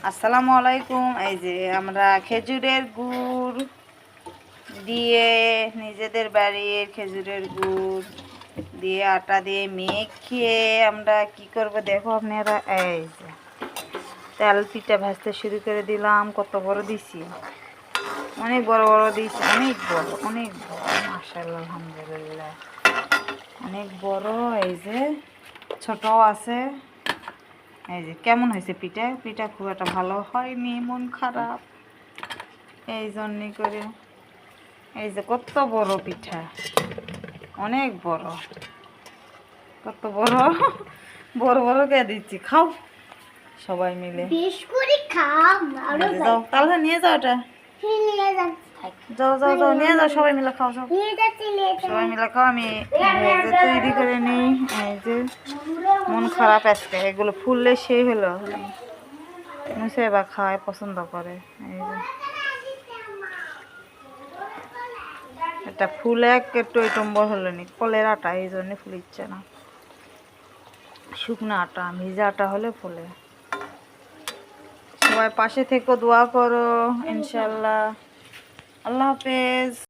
আসসালামু আলাইকুম। এই যে আমরা খেজুরের গুড় দিয়ে নিজেদের বাড়ির খেজুরের গুড় দিয়ে আটা দিয়ে মেখে আমরা কি করব দেখো আপনারা। এই যে তেল পিঠা ভাজতে শুরু করে দিলাম। কত বড় দিছি, অনেক বড় বড় দিয়েছি, অনেক বড় মাশাআল্লাহ আলহামদুলিল্লাহ অনেক বড়। এই যে ছোটও আছে। এই যে কেমন হয়েছে পিঠা? পিঠা খুব একটা ভালো হয়নি, মন খারাপ এই জন্যই করে। এই যে কত বড় পিঠা, অনেক বড়, কত বড় বড় বড় কে দিচ্ছি, খাও সবাই মিলে। যাও তাহলে নিয়ে যাও, ওটা যাও যাও যাও নিয়ে যাও, সবাই মিলে খাও, সবাই মিলে খাও। আমি তৈরি করে নিই। এই যে মন খারাপ আজকে, এগুলো ফুললে সেই হলো মুছে বা খায় পছন্দ করে। এই যে এটা ফুলে টই টম্বর হলো নি, কলের আটা এই জন্য ফুলিচ্ছে না। শুকনো আটা, ভিজা আটা হলে ফুলে। সবাই পাশে থেকে দোয়া করো ইনশাল্লাহ। আল্লাহ হাফেজ।